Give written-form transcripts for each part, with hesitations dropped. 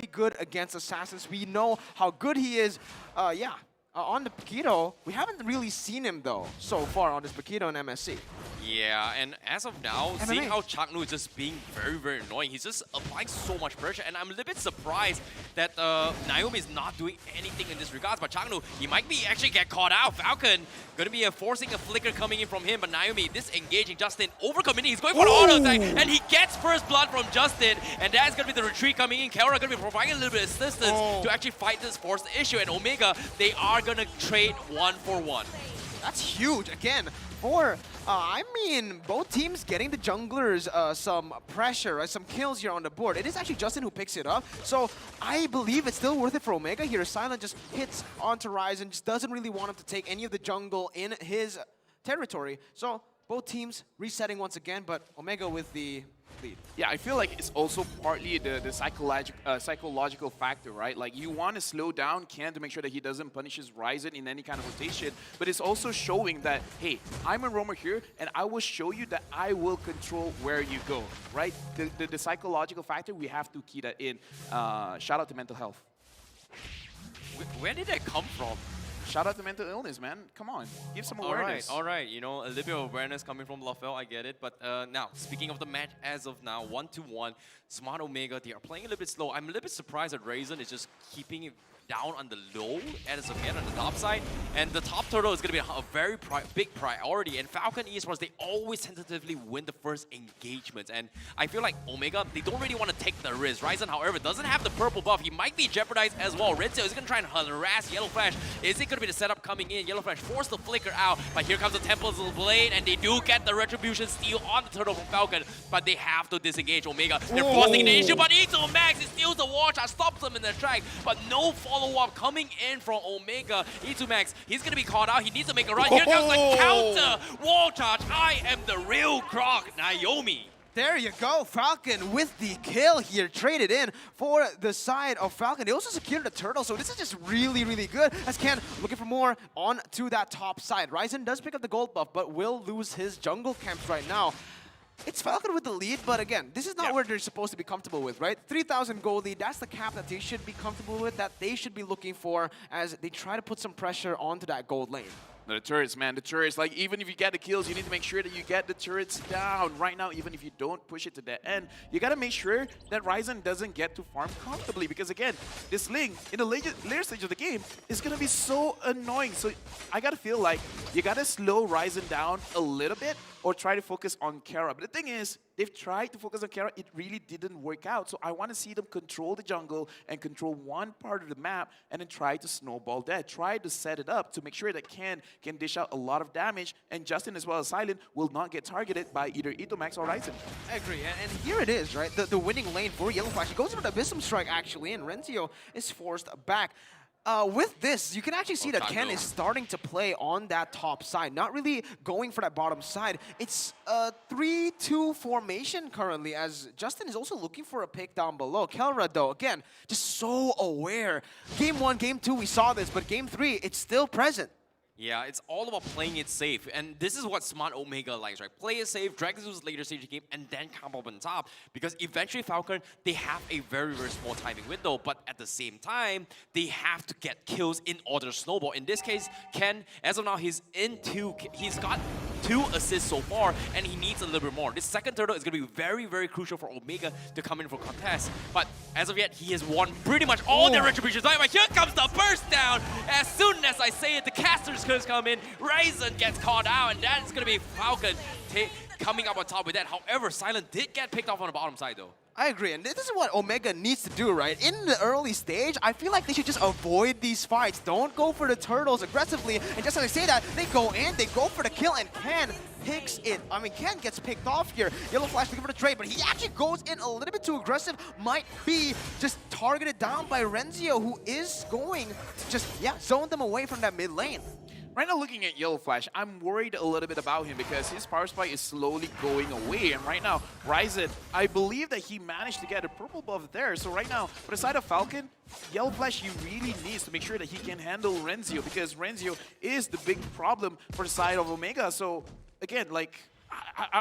good against Assassins. We know how good he is. On the Paquito, we haven't really seen him though so far on this Paquito and MSC. Yeah, and as of now, MMA. seeing how Changnu is just being very, very annoying, he's just applying so much pressure, and I'm a little bit surprised that Naomi is not doing anything in this regards, but Changnu, he might be actually get caught out. Falcon gonna be forcing a flicker coming in from him, but Naomi disengaging Justin, overcommitting, he's going for an auto attack, and he gets first blood from Justin, and that's gonna be the retreat coming in. Kelra gonna be providing a little bit of assistance to actually fight this forced issue, and Omega, they are gonna trade 1-for-1. That's huge. Again, I mean, both teams getting the junglers some pressure, right? Some kills here on the board. It is actually Justin who picks it up. So I believe it's still worth it for Omega here. Silent just hits onto Raizen, just doesn't really want him to take any of the jungle in his territory. So both teams resetting once again, but Omega with the lead. Yeah, I feel like it's also partly the psychological factor, right? Like, you want to slow down Kenn to make sure that he doesn't punish his Raizen in any kind of rotation, but it's also showing that, hey, I'm a roamer here, and I will show you that I will control where you go, right? The psychological factor, we have to key that in. Shout out to mental health. Where did that come from? Shout out to mental illness, man. Come on, give some awareness. All right. You know, a little bit of awareness coming from LaFell, I get it. But now, speaking of the match as of now, 1-1, Smart Omega, they are playing a little bit slow. I'm a little bit surprised that Raizen is just keeping it down on the low as of yet on the top side. And the top turtle is going to be a very big priority. And Falcon Esports, they always tentatively win the first engagements. And I feel like Omega, they don't really want to take the risk. Raizen, however, doesn't have the purple buff. He might be jeopardized as well. Renzio is going to try and harass Yellowflash. Is it going to be the setup coming in? Yellowflash forced the flicker out, but here comes the Temple's Blade, and they do get the Retribution steal on the turtle from Falcon, but they have to disengage Omega. They're forcing the issue, but E2 Max, he steals the wall charge, stops them in their track, but no follow-up coming in from Omega. E2 Max, he's going to be caught out. He needs to make a run. Here comes the counter wall charge. I am the real Croc, Naomi. There you go, Falcon with the kill here, traded in for the side of Falcon. They also secured the turtle, so this is just really, really good. As Kenn looking for more on to that top side. Raizen does pick up the gold buff, but will lose his jungle camps right now. It's Falcon with the lead, but again, this is not where they're supposed to be comfortable with, right? 3,000 gold lead, that's the cap that they should be comfortable with, that they should be looking for as they try to put some pressure onto that gold lane. The turrets, man, the turrets. Like, even if you get the kills, you need to make sure that you get the turrets down. Right now, even if you don't push it to the end, you got to make sure that Raizen doesn't get to farm comfortably. Because, again, this Ling, in the later stage of the game, is going to be so annoying. So I got to feel like you got to slow Raizen down a little bit or try to focus on Kelra. But the thing is, they've tried to focus on Kelra. It really didn't work out. So I want to see them control the jungle and control one part of the map and then try to snowball that. Try to set it up to make sure that Kenn can dish out a lot of damage, and Justin as well as Silent will not get targeted by either Itomax or Raizen. I agree, and here it is, right? The winning lane for Yellowflash. He goes for the Abyssum Strike, actually, and Renzio is forced back. With this, you can actually see that Kenn is starting to play on that top side, not really going for that bottom side. It's a 3-2 formation currently, as Justin is also looking for a pick down below. Kelra, though, again, just so aware. Game 1, Game 2, we saw this, but Game 3, it's still present. Yeah, it's all about playing it safe, and this is what Smart Omega likes, right? Play it safe, drag this later stage of the game, and then come up on top. Because eventually Falcon, they have a very, very small timing window, but at the same time, they have to get kills in order to snowball. In this case, Kenn, as of now, he's got 2 assists so far, and he needs a little bit more. This second turtle is going to be very, very crucial for Omega to come in for contest. But as of yet, he has won pretty much all their retributions. But here comes the burst down. As soon as I say it, the casters come in. Raizen gets caught out, and that's going to be Falcon coming up on top with that. However, Silent did get picked off on the bottom side, though. I agree, and this is what Omega needs to do, right? In the early stage, I feel like they should just avoid these fights. Don't go for the turtles aggressively, and just as I say that, they go in, they go for the kill, and Kenn picks it. I mean, Kenn gets picked off here. Yellowflash looking for the trade, but he actually goes in a little bit too aggressive. Might be just targeted down by Renzio, who is going to just, zone them away from that mid lane. Right now, looking at Yellowflash, I'm worried a little bit about him because his power spike is slowly going away. And right now, Raizen, I believe that he managed to get a purple buff there. So right now, for the side of Falcon, Yellowflash, he really needs to make sure that he can handle Renzio because Renzio is the big problem for the side of Omega. So again, like,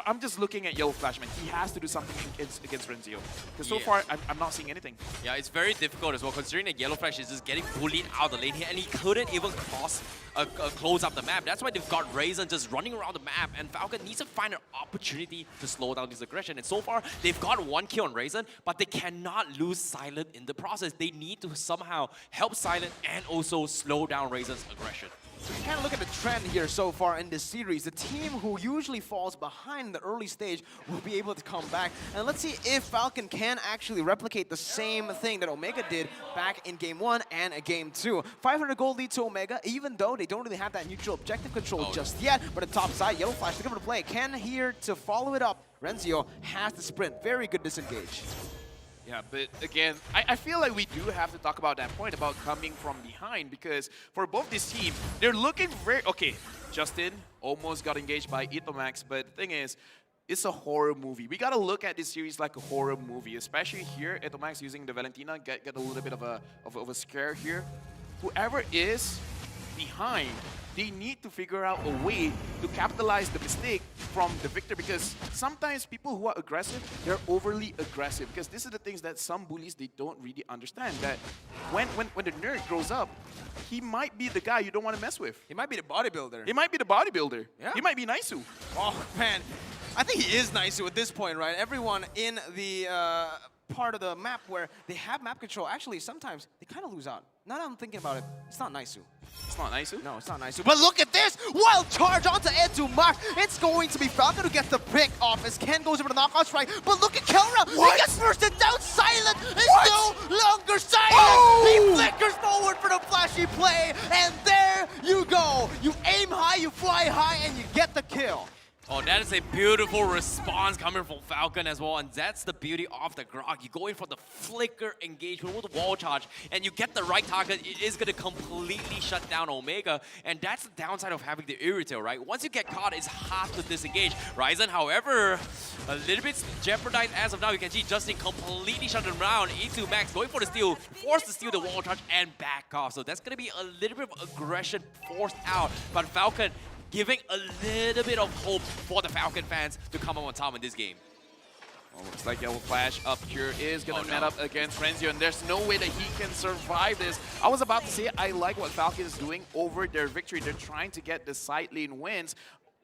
I'm just looking at Yellowflash, man. He has to do something against Renzio. Because so Yeah. far, I'm not seeing anything. Yeah, it's very difficult as well, considering that Yellowflash is just getting bullied out of the lane here, and he couldn't even close up the map. That's why they've got Raizen just running around the map, and Falcon needs to find an opportunity to slow down his aggression. And so far, they've got 1 kill on Raizen, but they cannot lose Silent in the process. They need to somehow help Silent and also slow down Raizen's aggression. So you kind of look at the trend here so far in this series. The team who usually falls behind in the early stage will be able to come back. And let's see if Falcon can actually replicate the same thing that Omega did back in Game 1 and Game 2. 500 gold lead to Omega, even though they don't really have that neutral objective control just yet. But at the top side, Yellowflash looking for the play. Kenn here to follow it up. Renzio has the sprint. Very good disengage. Yeah, but again, I feel like we do have to talk about that point about coming from behind, because for both this team, they're looking very... Okay, Justin almost got engaged by Itomax, but the thing is, it's a horror movie. We gotta look at this series like a horror movie, especially here, Itomax using the Valentina, get a little bit of a scare here. Whoever is behind, they need to figure out a way to capitalize the mistake from the victor, because sometimes people who are aggressive, they're overly aggressive, because this is the things that some bullies, they don't really understand, that when the nerd grows up, he might be the guy you don't want to mess with. He might be the bodybuilder. He might be the bodybuilder. Yeah. He might be Naisu. Oh, man. I think he is Naisu at this point, right? Everyone in the part of the map where they have map control, actually, sometimes they kind of lose out. Now that I'm thinking about it, it's not Naisu. It's not Naisu? No, it's not Naisu. But look at this! Wild charge onto Edu Max. It's going to be Falcon who gets the pick off as Kenn goes over the knockout strike. But look at Kelra! What? He gets bursted down. Silent is What? no longer silent! Oh! He flickers forward for the flashy play, and there you go! You aim high, you fly high, and you get the kill. Oh, that is a beautiful response coming from Falcon as well, and that's the beauty of the Grog. You go in for the flicker engagement with the wall charge, and you get the right target. It is going to completely shut down Omega, and that's the downside of having the Irritil, right? Once you get caught, it's hard to disengage. Raizen, however, a little bit jeopardized as of now. You can see Justin completely shut him down. E2 Max going for the steal, forced to steal the wall charge and back off. So that's going to be a little bit of aggression forced out, but Falcon giving a little bit of hope for the Falcon fans to come up on top in this game. Well, looks like Yellowflash up here is going to Oh, met no. up against Renzio, and there's no way that he can survive this. I was about to say, I like what Falcon is doing over their victory. They're trying to get the side lane wins.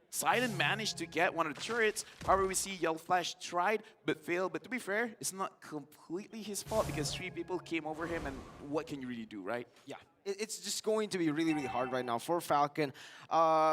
Silent managed to get one of the turrets. However, we see Yellowflash tried but failed. But to be fair, it's not completely his fault, because 3 people came over him, and what can you really do, right? Yeah, it's just going to be really, really hard right now for Falcon.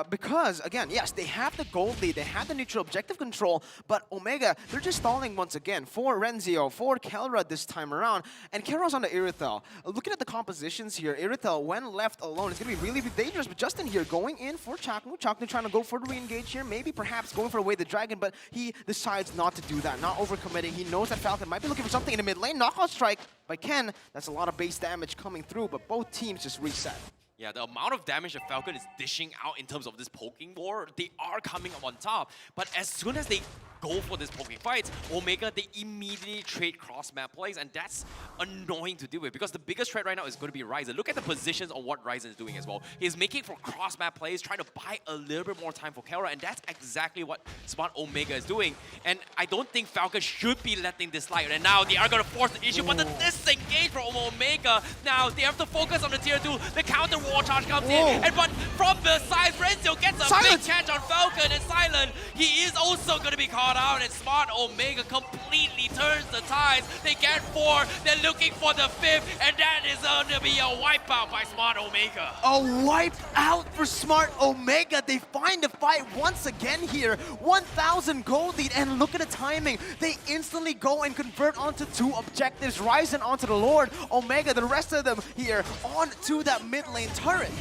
Because, again, yes, they have the gold lead, they have the neutral objective control, but Omega, they're just stalling once again for Renzio, for Kelra this time around, and Kelra's on the Irithel. Looking at the compositions here, Irithel, when left alone, is going to be really, really dangerous, but Justin here going in for Chaknu. Chaknu trying to go for the re-engage here, maybe perhaps going for away the dragon, but he decides not to do that, not overcommitting. He knows that Falcon might be looking for something in the mid lane. Knockout strike by Kenn. That's a lot of base damage coming through, but both teams just reset. Yeah, the amount of damage that Falcon is dishing out in terms of this poking war, they are coming up on top. But as soon as they go for this poking fights, Omega, they immediately trade cross-map plays, and that's annoying to deal with, because the biggest threat right now is going to be Raizen. Look at the positions on what Raizen is doing as well. He's making for cross-map plays, trying to buy a little bit more time for Kelra, and that's exactly what Smart Omega is doing. And I don't think Falcon should be letting this slide, and now they are going to force the issue, but the disengage from Omega, now they have to focus on the tier 2, the counter wall charge comes in, and but from the side, Renzio gets a big catch on Falcon, and Silent, he is also going to be caught out, and Smart Omega completely turns the tides. They get 4, they're looking for the 5th, and that is going to be a wipeout by Smart Omega. A wipe out for Smart Omega. They find a fight once again here. 1,000 gold lead, and look at the timing. They instantly go and convert onto 2 objectives. Raizen onto the Lord, Omega, the rest of them here onto that mid lane turret.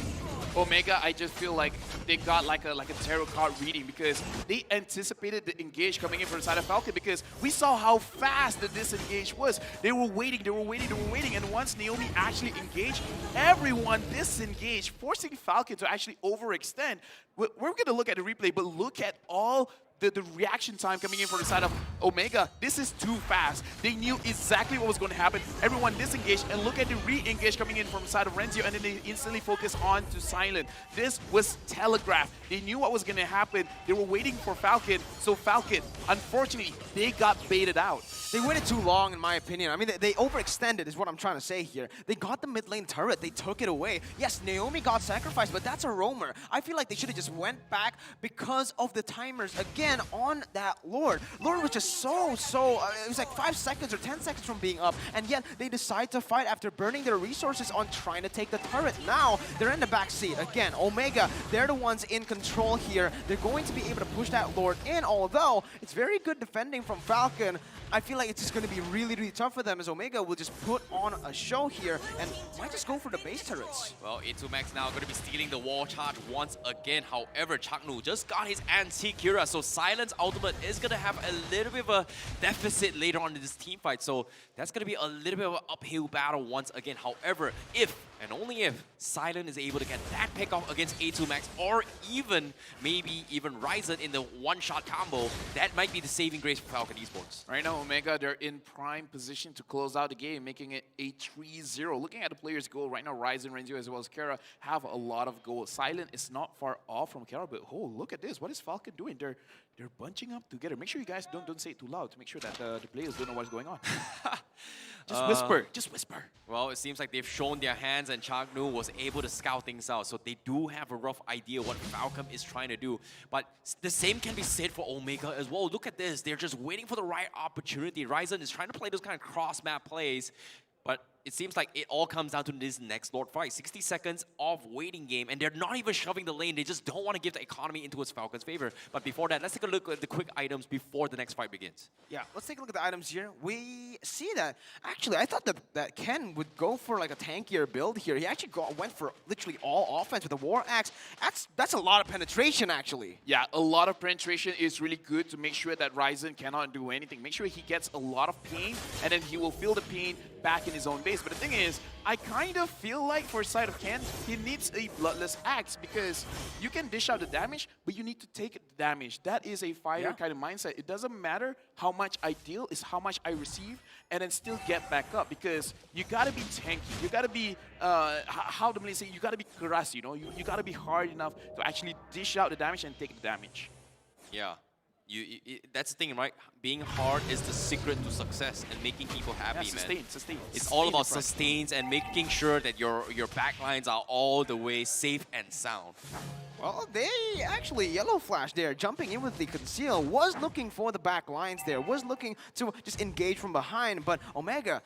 Omega, I just feel like they got like a tarot card reading, because they anticipated the engage coming in from the side of Falcon, because we saw how fast the disengage was. They were waiting, and once Naomi actually engaged, everyone disengaged, forcing Falcon to actually overextend. We're going to look at the replay, but look at all the reaction time coming in from the side of Omega, this is too fast. They knew exactly what was going to happen. Everyone disengaged, and look at the re-engage coming in from the side of Renzio, and then they instantly focus on to Silent. This was telegraphed. They knew what was going to happen. They were waiting for Falcon, so Falcon, unfortunately, they got baited out. They waited too long, in my opinion. I mean, they overextended is what I'm trying to say here. They got the mid lane turret. They took it away. Yes, Naomi got sacrificed, but that's a roamer. I feel like they should have just went back because of the timers, again, on that Lord. Lord was just so, it was like 5 seconds or 10 seconds from being up, and yet they decide to fight after burning their resources on trying to take the turret. Now, they're in the back seat. Again, Omega, they're the ones in control here. They're going to be able to push that Lord in, although it's very good defending from Falcon. I feel like it's just going to be really, really tough for them as Omega will just put on a show here and might just go for the base turrets. Well, A2 Max now going to be stealing the wall charge once again. However, Chaknu just got his anti-Kira, so Silence Ultimate is going to have a little bit of a deficit later on in this team fight. So that's going to be a little bit of an uphill battle once again. However, if and only if Silent is able to get that pick off against A2 Max, or even maybe even Raizen in the one-shot combo, that might be the saving grace for Falcon Esports. Right now, Omega, they're in prime position to close out the game, making it a 3-0. Looking at the players' goal right now, Raizen, Renzio, as well as Kelra have a lot of goals. Silent is not far off from Kelra, but oh, look at this. What is Falcon doing? They're bunching up together. Make sure you guys don't say it too loud to make sure that the players don't know what's going on. Just whisper. Just whisper. Well, it seems like they've shown their hands, and Chaknu was able to scout things out. So they do have a rough idea what Falcon is trying to do. But the same can be said for Omega as well. Look at this. They're just waiting for the right opportunity. Raizen is trying to play those kind of cross-map plays. But it seems like it all comes down to this next Lord fight. 60 seconds of waiting game, and they're not even shoving the lane. They just don't want to give the economy into its Falcon's favor. But before that, let's take a look at the quick items before the next fight begins. Yeah, let's take a look at the items here. We see that, actually, I thought that Kenn would go for like a tankier build here. He actually went for literally all offense with the War Axe. That's a lot of penetration, actually. Yeah, a lot of penetration is really good to make sure that Raizen cannot do anything. Make sure he gets a lot of pain, and then he will feel the pain back in his own base. But the thing is, I kind of feel like for side of Kenn, he needs a Bloodless Axe, because you can dish out the damage, but you need to take the damage. That is a fighter kind of mindset. It doesn't matter how much I deal, it's how much I receive, and then still get back up, because you gotta be tanky. You gotta be, how do I say, you gotta be keras, you know? You gotta be hard enough to actually dish out the damage and take the damage. Yeah. That's the thing, right? Being hard is the secret to success and making people happy, man. Sustain. It's all about sustains and making sure that your backlines are all the way safe and sound. Well, they actually, Yellowflash there, jumping in with the conceal, was looking for the back lines there, was looking to just engage from behind, but Omega,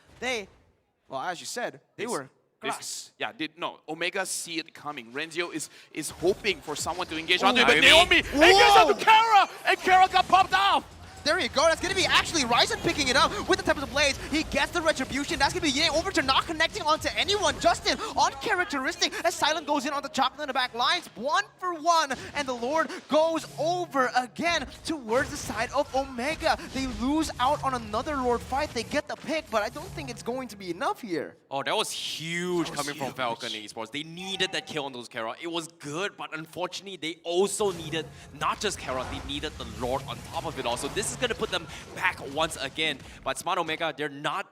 well, as you said, they were grass. No, Omega see it coming. Renzio is hoping for someone to engage Ooh, onto it, but Naomi. Naomi engages onto Kelra, and Kelra got popped off. There you go. That's going to be actually Raizen picking it up with the Tempest of Blades. He gets the Retribution. That's going to be Yang over to not connecting onto anyone. Justin on characteristic as Silent goes in on the chocolate in the back lines. 1 for 1. And the Lord goes over again towards the side of Omega. They lose out on another Lord fight. They get the pick, but I don't think it's going to be enough here. Oh, that was huge coming from Falcon Esports. They needed that kill on those Kelra. It was good, but unfortunately, they also needed not just Kelra, they needed the Lord on top of it all. So this is going to put them back once again. But Smart Omega, they're not,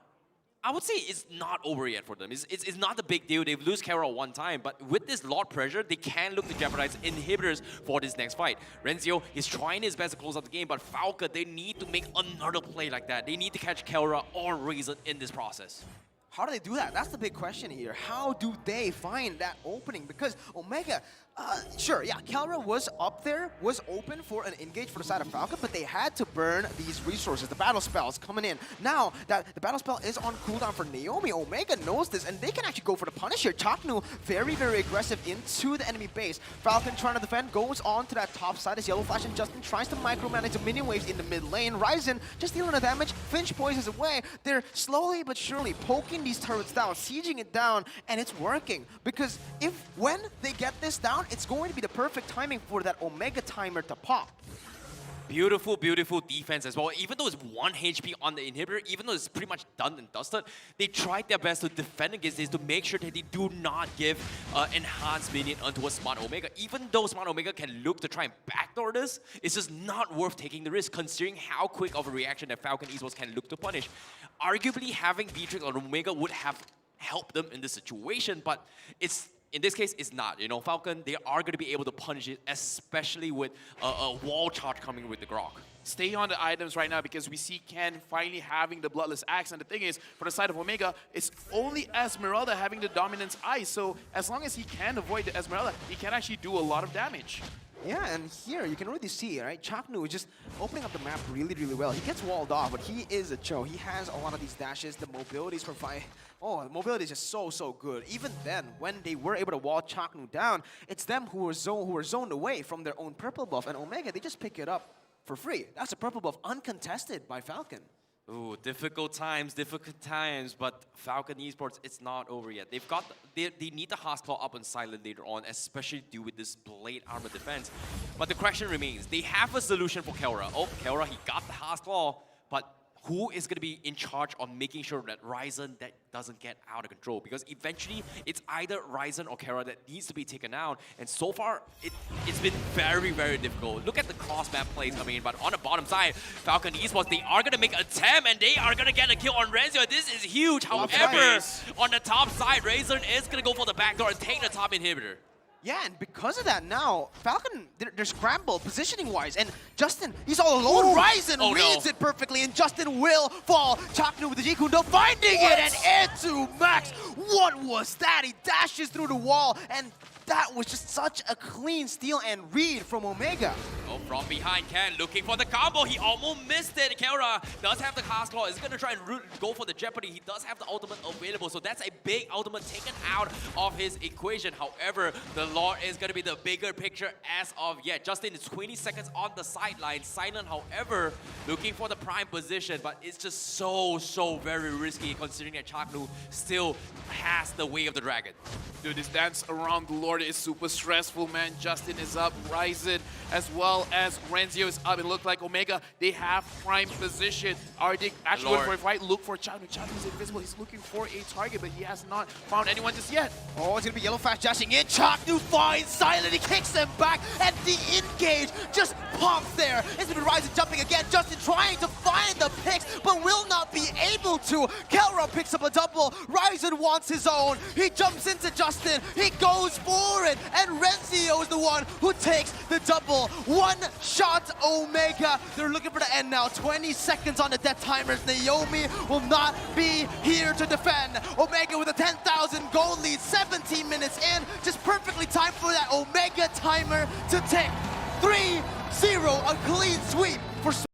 I would say it's not over yet for them. It's not a big deal. They've lose Kelra one time, but with this Lord pressure, they can look to jeopardize inhibitors for this next fight. Renzio is trying his best to close out the game, but Falcon, they need to make another play like that. They need to catch Kelra or Raizen in this process. How do they do that? That's the big question here. How do they find that opening? Because Omega, sure, yeah, Kelra was up there, was open for an engage for the side of Falcon, but they had to burn these resources. The battle spells coming in. Now that the battle spell is on cooldown for Naomi, Omega knows this, and they can actually go for the punish here. Chaknu, very, very aggressive into the enemy base. Falcon trying to defend, goes on to that top side as Yellowflash and Justin tries to micromanage the minion waves in the mid lane. Raizen just dealing the damage. Finch poisons away. They're slowly but surely poking these turrets down, sieging it down, and it's working. Because when they get this down, it's going to be the perfect timing for that Omega timer to pop. Beautiful, beautiful defense as well. Even though it's 1 HP on the inhibitor, even though it's pretty much done and dusted, they tried their best to defend against this to make sure that they do not give enhanced minion onto a Smart Omega. Even though Smart Omega can look to try and backdoor this, it's just not worth taking the risk considering how quick of a reaction that Falcon Esports can look to punish. Arguably, having Beatrix or Omega would have helped them in this situation, but in this case, it's not. You know, Falcon, they are going to be able to punish it, especially with a wall charge coming with the Grok. Stay on the items right now because we see Kenn finally having the Bloodless Axe. And the thing is, for the side of Omega, it's only Esmeralda having the Dominance Ice. So as long as he can avoid the Esmeralda, he can actually do a lot of damage. Yeah, and here you can really see, right? Chaknu is just opening up the map really, really well. He gets walled off, but he is a Cho. He has a lot of these dashes. The mobilities provide. Oh, the mobility is just so good. Even then, when they were able to wall Chaknu down, it's them who were zoned away from their own purple buff. And Omega, they just pick it up for free. That's a purple buff uncontested by Falcon. Ooh, difficult times, but Falcon Esports, it's not over yet. They need the Houseclaw up on silent later on, especially due with this Blade Armor defense. But the question remains, they have a solution for Kelra. Oh, Kelra, he got the Houseclaw, but who is going to be in charge on making sure that Raizen that doesn't get out of control? Because eventually, it's either Raizen or Kelra that needs to be taken out. And so far, it's been very, very difficult. Look at the cross-map plays coming in. But on the bottom side, Falcon Esports, they are going to make a attempt and they are going to get a kill on Renzio. This is huge. However, on the top side, Raizen is going to go for the backdoor and take the top inhibitor. Yeah, and because of that now, Falcon, they're scrambled positioning-wise, and Justin, he's all alone. Raizen reads it perfectly, and Justin will fall. Chaknu with the Jikundo finding it, and into Max. What was that? He dashes through the wall, and that was just such a clean steal and read from Omega. Oh, from behind, Kenn looking for the combo. He almost missed it. Kelra does have the Houseclaw. Is going to try and go for the Jeopardy. He does have the ultimate available, so that's a big ultimate taken out of his equation. However, the Lord is going to be the bigger picture as of yet. Justin is 20 seconds on the sideline. Silent, however, looking for the prime position, but it's just so very risky considering that Chaknu still has the way of the dragon. Dude, this dance around the Lord is super stressful, man. Justin is up, Raizen, as well as Renzio is up. It looked like Omega, they have prime position. Are they actually going for a fight? Look for Chaknu. Chaknu's invisible. He's looking for a target, but he has not found anyone just yet. Oh, it's going to be Yellowflash dashing in. Chaknu finds Silent. He kicks him back, and the engage just pops there. It's going to be Raizen jumping again. Justin trying to find the picks, but will not be able to. Kelra picks up a double. Raizen wants his own. He jumps into Justin. He goes for it, and Renzio is the one who takes the double. One shot Omega. They're looking for the end now. 20 seconds on the death timers. Naomi will not be here to defend. Omega with a 10,000 goal lead. 17 minutes in. Just perfectly timed for that Omega timer to tick. 3-0, a clean sweep for